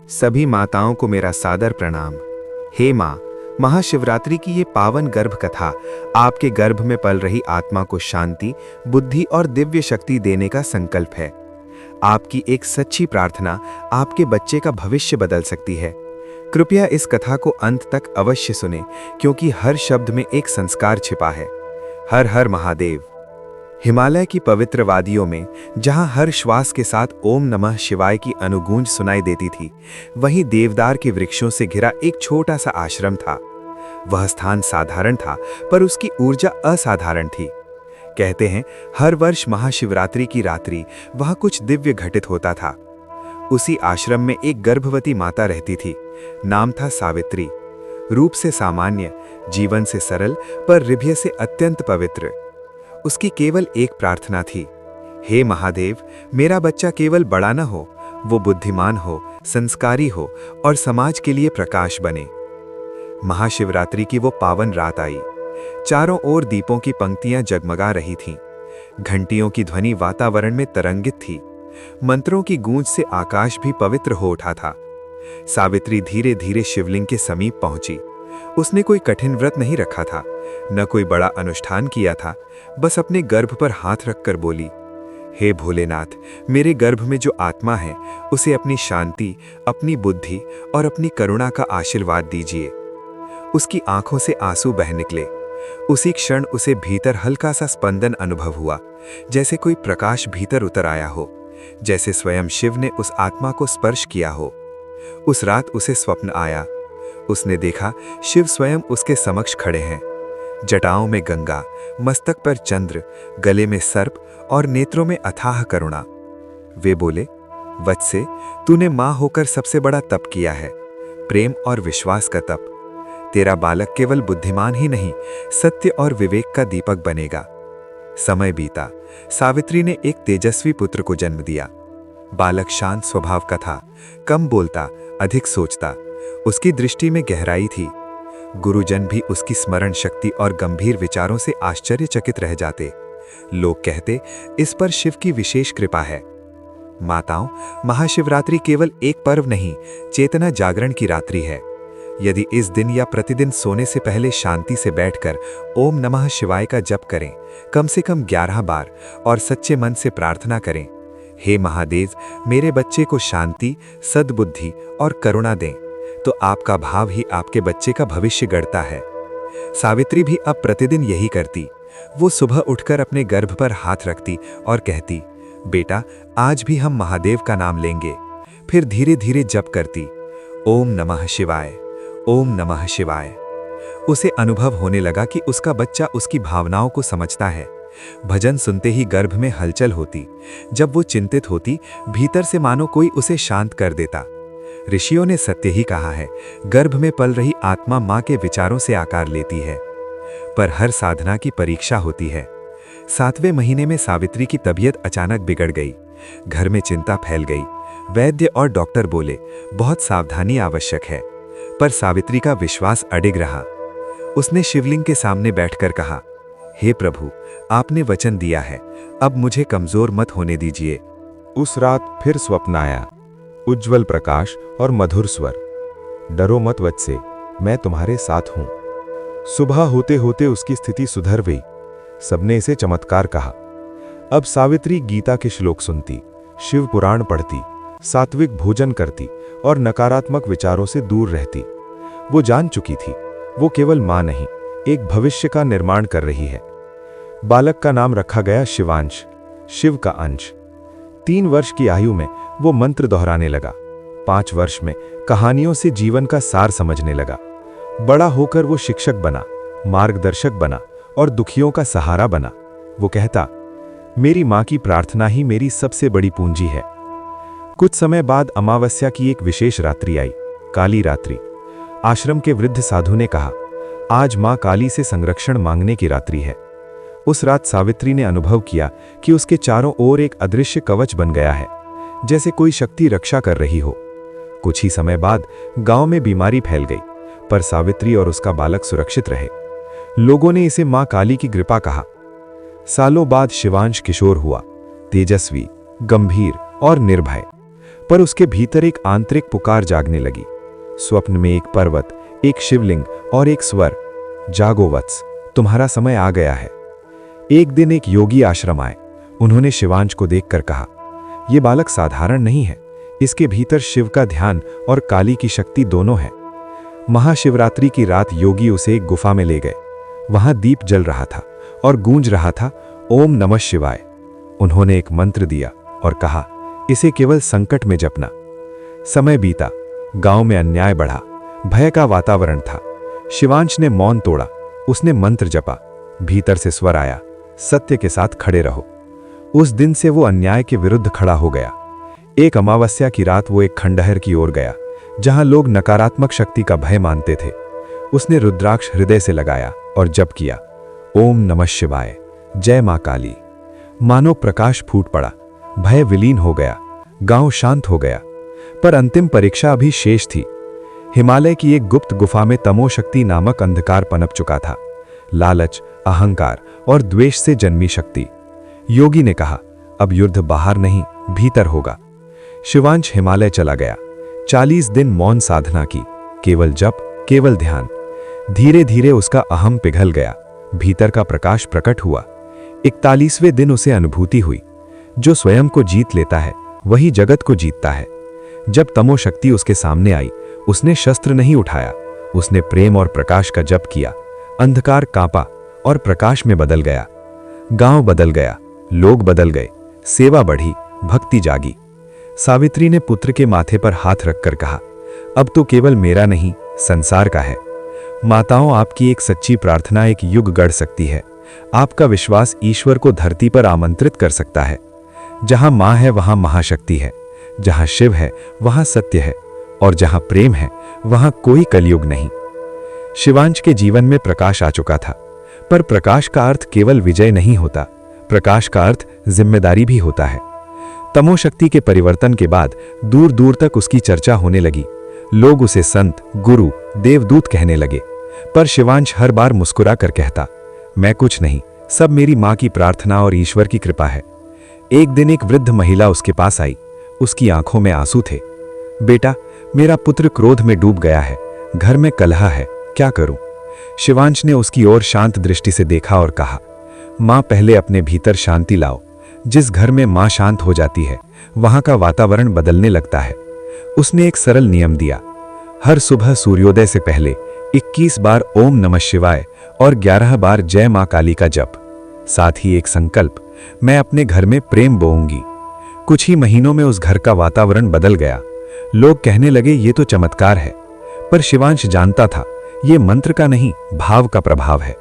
सभी माताओं को मेरा सादर प्रणाम। हे माँ, महाशिवरात्रि की ये पावन गर्भ कथा आपके गर्भ में पल रही आत्मा को शांति, बुद्धि और दिव्य शक्ति देने का संकल्प है। आपकी एक सच्ची प्रार्थना आपके बच्चे का भविष्य बदल सकती है। कृपया इस कथा को अंत तक अवश्य सुनें, क्योंकि हर शब्द में एक संस्कार छिपा है। हर हर महादेव। हिमालय की पवित्र वादियों में जहां हर श्वास के साथ ओम नमः शिवाय की अनुगूंज सुनाई देती थी, वहीं देवदार के वृक्षों से घिरा एक छोटा सा आश्रम था। वह स्थान साधारण था, पर उसकी ऊर्जा असाधारण थी। कहते हैं, हर वर्ष महाशिवरात्रि की रात्रि वहां कुछ दिव्य घटित होता था। उसी आश्रम में एक गर्भवती माता रहती थी। नाम था सावित्री। रूप से सामान्य, जीवन से सरल, पर हृदय से अत्यंत पवित्र। उसकी केवल एक प्रार्थना थी, हे महादेव, मेरा बच्चा केवल बड़ा न हो, वो बुद्धिमान हो, संस्कारी हो और समाज के लिए प्रकाश बने। महाशिवरात्रि की वो पावन रात आई। चारों ओर दीपों की पंक्तियां जगमगा रही थीं। घंटियों की ध्वनि वातावरण में तरंगित थी। मंत्रों की गूंज से आकाश भी पवित्र हो उठा था। सावित्री धीरे धीरे शिवलिंग के समीप पहुंची। उसने कोई कठिन व्रत नहीं रखा था, न कोई बड़ा अनुष्ठान किया था। बस अपने गर्भ पर हाथ रखकर बोली, हे भोलेनाथ, मेरे गर्भ में जो आत्मा है, उसे अपनी शांति, अपनी बुद्धि और अपनी करुणा का आशीर्वाद दीजिए। उसकी आंखों से आंसू बह निकले। उसी क्षण उसे भीतर हल्का सा स्पंदन अनुभव हुआ, जैसे कोई प्रकाश भीतर उतर आया हो, जैसे स्वयं शिव ने उस आत्मा को स्पर्श किया हो। उस रात उसे स्वप्न आया। उसने देखा, शिव स्वयं उसके समक्ष खड़े हैं। जटाओं में गंगा, मस्तक पर चंद्र, गले में सर्प और नेत्रों में अथाह करुणा। वे बोले, वत्से, तूने मां होकर सबसे बड़ा तप किया है, प्रेम और विश्वास का तप। तेरा बालक केवल बुद्धिमान ही नहीं, सत्य और विवेक का दीपक बनेगा। समय बीता। सावित्री ने एक तेजस्वी पुत्र को जन्म दिया। बालक शांत स्वभाव का था, कम बोलता, अधिक सोचता। उसकी दृष्टि में गहराई थी। गुरुजन भी उसकी स्मरण शक्ति और गंभीर विचारों से आश्चर्यचकित रह जाते। लोग कहते, इस पर शिव की विशेष कृपा है। माताओं, महाशिवरात्रि केवल एक पर्व नहीं, चेतना जागरण की रात्रि है। यदि इस दिन या प्रतिदिन सोने से पहले शांति से बैठकर ओम नमः शिवाय का जप करें, कम से कम 11 बार, और सच्चे मन से प्रार्थना करें, हे महादेव, मेरे बच्चे को शांति, सद्बुद्धि और करुणा दें, तो आपका भाव ही आपके बच्चे का भविष्य गढ़ता है। सावित्री भी अब प्रतिदिन यही करती। वो सुबह उठकर अपने गर्भ पर हाथ रखती और कहती, बेटा, आज भी हम महादेव का नाम लेंगे। फिर धीरे धीरे जप करती, ओम नमः शिवाय, ओम नमः शिवाय। उसे अनुभव होने लगा कि उसका बच्चा उसकी भावनाओं को समझता है। भजन सुनते ही गर्भ में हलचल होती। जब वो चिंतित होती, भीतर से मानो कोई उसे शांत कर देता। ऋषियों ने सत्य ही कहा है, गर्भ में पल रही आत्मा मां के विचारों से आकार लेती है। पर हर साधना की परीक्षा होती है। 7वें महीने में सावित्री की तबीयत अचानक बिगड़ गई। घर में चिंता फैल गई। वैद्य और डॉक्टर बोले, बहुत सावधानी आवश्यक है। पर सावित्री का विश्वास अडिग रहा। उसने शिवलिंग के सामने बैठकर कहा, हे प्रभु, आपने वचन दिया है, अब मुझे कमजोर मत होने दीजिए। उस रात फिर स्वप्न आया, उज्जवल प्रकाश और मधुर स्वर, डरो मत वत्से, मैं तुम्हारे साथ हूं। सुबह होते होते उसकी स्थिति सुधर गई। सबने इसे चमत्कार कहा। अब सावित्री गीता के श्लोक सुनती, शिव पुराण पढ़ती, सात्विक भोजन करती और नकारात्मक विचारों से दूर रहती। वो जान चुकी थी, वो केवल मां नहीं, एक भविष्य का निर्माण कर रही है। बालक का नाम रखा गया शिवांश, शिव का अंश। 3 वर्ष की आयु में वो मंत्र दोहराने लगा। 5 वर्ष में कहानियों से जीवन का सार समझने लगा। बड़ा होकर वो शिक्षक बना, मार्गदर्शक बना और दुखियों का सहारा बना। वो कहता, मेरी मां की प्रार्थना ही मेरी सबसे बड़ी पूंजी है। कुछ समय बाद अमावस्या की एक विशेष रात्रि आई, काली रात्रि। आश्रम के वृद्ध साधु ने कहा, आज मां काली से संरक्षण मांगने की रात्रि है। उस रात सावित्री ने अनुभव किया कि उसके चारों ओर एक अदृश्य कवच बन गया है, जैसे कोई शक्ति रक्षा कर रही हो। कुछ ही समय बाद गांव में बीमारी फैल गई, पर सावित्री और उसका बालक सुरक्षित रहे। लोगों ने इसे मां काली की कृपा कहा। सालों बाद शिवांश किशोर हुआ, तेजस्वी, गंभीर और निर्भय। पर उसके भीतर एक आंतरिक पुकार जागने लगी। स्वप्न में एक पर्वत, एक शिवलिंग और एक स्वर, जागो वत्स, तुम्हारा समय आ गया है। एक दिन एक योगी आश्रम आए। उन्होंने शिवांश को देखकर कहा, यह बालक साधारण नहीं है, इसके भीतर शिव का ध्यान और काली की शक्ति दोनों है। महाशिवरात्रि की रात योगी उसे एक गुफा में ले गए। वहां दीप जल रहा था और गूंज रहा था, ओम नमः शिवाय। उन्होंने एक मंत्र दिया और कहा, इसे केवल संकट में जपना। समय बीता, गांव में अन्याय बढ़ा, भय का वातावरण था। शिवांश ने मौन तोड़ा, उसने मंत्र जपा। भीतर से स्वर आया, सत्य के साथ खड़े रहो। उस दिन से वो अन्याय के विरुद्ध खड़ा हो गया। एक अमावस्या की रात वो एक खंडहर की ओर गया, जहां लोग नकारात्मक शक्ति का भय मानते थे। उसने रुद्राक्ष हृदय से लगाया और जप किया, ओम नमः शिवाय, जय मां काली। मानो प्रकाश फूट पड़ा, भय विलीन हो गया, गांव शांत हो गया। पर अंतिम परीक्षा अभी शेष थी। हिमालय की एक गुप्त गुफा में तमोशक्ति नामक अंधकार पनप चुका था। लालच, अहंकार और द्वेष से जन्मी शक्ति। योगी ने कहा, अब युद्ध बाहर नहीं, भीतर होगा। शिवांश हिमालय चला गया। 40 दिन मौन साधना की, केवल जप, केवल ध्यान। धीरे धीरे उसका अहम पिघल गया, भीतर का प्रकाश प्रकट हुआ। 41वें दिन उसे अनुभूति हुई, जो स्वयं को जीत लेता है वही जगत को जीतता है। जब तमोशक्ति उसके सामने आई, उसने शस्त्र नहीं उठाया, उसने प्रेम और प्रकाश का जप किया। अंधकार कांपा और प्रकाश में बदल गया। गांव बदल गया, लोग बदल गए, सेवा बढ़ी, भक्ति जागी। सावित्री ने पुत्र के माथे पर हाथ रखकर कहा, अब तो केवल मेरा नहीं, संसार का है। माताओं, आपकी एक सच्ची प्रार्थना एक युग गढ़ सकती है। आपका विश्वास ईश्वर को धरती पर आमंत्रित कर सकता है। जहां मां है वहां महाशक्ति है, जहां शिव है वहां सत्य है, और जहां प्रेम है वहां कोई कलयुग नहीं। शिवांश के जीवन में प्रकाश आ चुका था, पर प्रकाश का अर्थ केवल विजय नहीं होता, प्रकाश का अर्थ जिम्मेदारी भी होता है। तमोशक्ति के परिवर्तन के बाद दूर दूर तक उसकी चर्चा होने लगी। लोग उसे संत, गुरु, देवदूत कहने लगे। पर शिवांश हर बार मुस्कुरा कर कहता, मैं कुछ नहीं, सब मेरी मां की प्रार्थना और ईश्वर की कृपा है। एक दिन एक वृद्ध महिला उसके पास आई। उसकी आंखों में आंसू थे। बेटा, मेरा पुत्र क्रोध में डूब गया है, घर में कलह है, क्या करूं? शिवांश ने उसकी ओर शांत दृष्टि से देखा और कहा, मां, पहले अपने भीतर शांति लाओ। जिस घर में मां शांत हो जाती है, वहां का वातावरण बदलने लगता है। उसने एक सरल नियम दिया, हर सुबह सूर्योदय से पहले 21 बार ओम नमः शिवाय और 11 बार जय मां काली का जप। साथ ही एक संकल्प, मैं अपने घर में प्रेम बोऊंगी। कुछ ही महीनों में उस घर का वातावरण बदल गया। लोग कहने लगे, ये तो चमत्कार है। पर शिवांश जानता था, ये मंत्र का नहीं, भाव का प्रभाव है।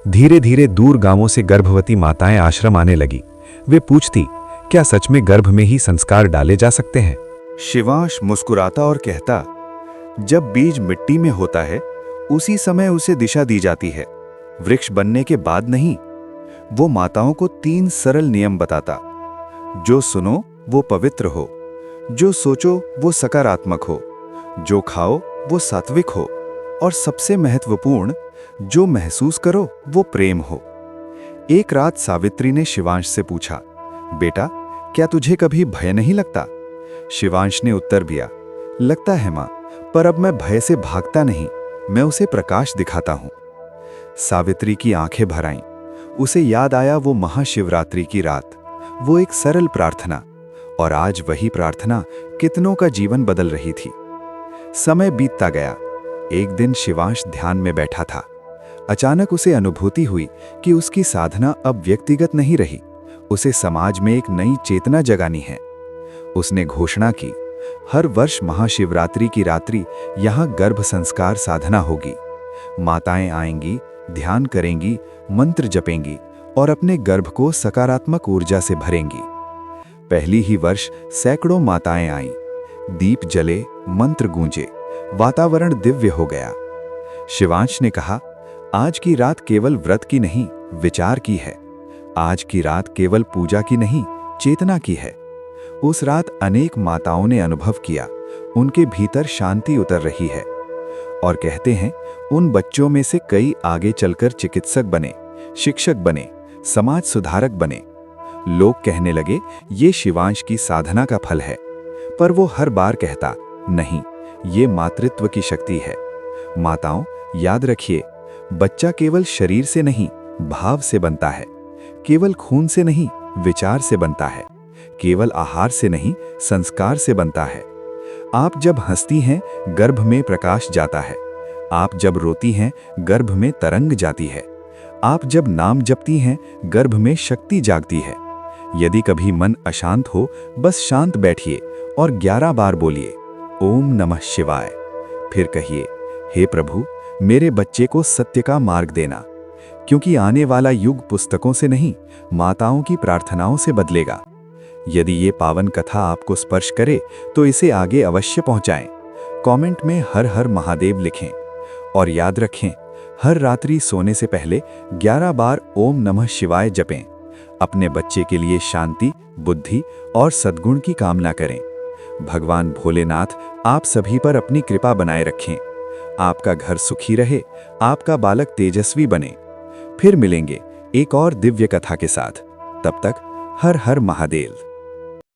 धीरे धीरे दूर गांवों से गर्भवती माताएं आश्रम आने लगी। वे पूछती, क्या सच में गर्भ में ही संस्कार डाले जा सकते हैं? शिवांश मुस्कुराता और कहता, जब बीज मिट्टी में होता है उसी समय उसे दिशा दी जाती है, वृक्ष बनने के बाद नहीं। वो माताओं को 3 सरल नियम बताता, जो सुनो वो पवित्र हो, जो सोचो वो सकारात्मक हो, जो खाओ वो सात्विक हो, और सबसे महत्वपूर्ण, जो महसूस करो वो प्रेम हो। एक रात सावित्री ने शिवांश से पूछा, बेटा, क्या तुझे कभी भय नहीं लगता? शिवांश ने उत्तर दिया, लगता है मां, पर अब मैं भय से भागता नहीं, मैं उसे प्रकाश दिखाता हूं। सावित्री की आंखें भर आईं। उसे याद आया वो महाशिवरात्रि की रात, वो एक सरल प्रार्थना, और आज वही प्रार्थना कितनों का जीवन बदल रही थी। समय बीतता गया। एक दिन शिवांश ध्यान में बैठा था। अचानक उसे अनुभूति हुई कि उसकी साधना अब व्यक्तिगत नहीं रही, उसे समाज में एक नई चेतना जगानी है। उसने घोषणा की, हर वर्ष महाशिवरात्रि की रात्रि यहां गर्भ संस्कार साधना होगी। माताएं आएंगी, ध्यान करेंगी, मंत्र जपेंगी और अपने गर्भ को सकारात्मक ऊर्जा से भरेंगी। पहली ही वर्ष सैकड़ों माताएं आईं, दीप जले, मंत्र गूंजे, वातावरण दिव्य हो गया। शिवांश ने कहा, आज की रात केवल व्रत की नहीं, विचार की है। आज की रात केवल पूजा की नहीं, चेतना की है। उस रात अनेक माताओं ने अनुभव किया, उनके भीतर शांति उतर रही है। और कहते हैं, उन बच्चों में से कई आगे चलकर चिकित्सक बने, शिक्षक बने, समाज सुधारक बने। लोग कहने लगे, ये शिवांश की साधना का फल है। पर वो हर बार कहता, नहीं, ये मातृत्व की शक्ति है। माताओं, याद रखिए, बच्चा केवल शरीर से नहीं, भाव से बनता है। केवल खून से नहीं, विचार से बनता है। केवल आहार से नहीं, संस्कार से बनता है। आप जब हंसती हैं, गर्भ में प्रकाश जाता है। आप जब रोती हैं, गर्भ में तरंग जाती है। आप जब नाम जपती हैं, गर्भ में शक्ति जागती है। यदि कभी मन अशांत हो, बस शांत बैठिए और 11 बार बोलिए, ओम नमः शिवाय। फिर कहिए, हे प्रभु, मेरे बच्चे को सत्य का मार्ग देना, क्योंकि आने वाला युग पुस्तकों से नहीं, माताओं की प्रार्थनाओं से बदलेगा। यदि ये पावन कथा आपको स्पर्श करे तो इसे आगे अवश्य पहुंचाएं। कमेंट में हर हर महादेव लिखें और याद रखें, हर रात्रि सोने से पहले 11 बार ओम नमः शिवाय जपें। अपने बच्चे के लिए शांति, बुद्धि और सद्गुण की कामना करें। भगवान भोलेनाथ आप सभी पर अपनी कृपा बनाए रखें। आपका घर सुखी रहे, आपका बालक तेजस्वी बने। फिर मिलेंगे एक और दिव्य कथा के साथ। तब तक हर हर महादेव।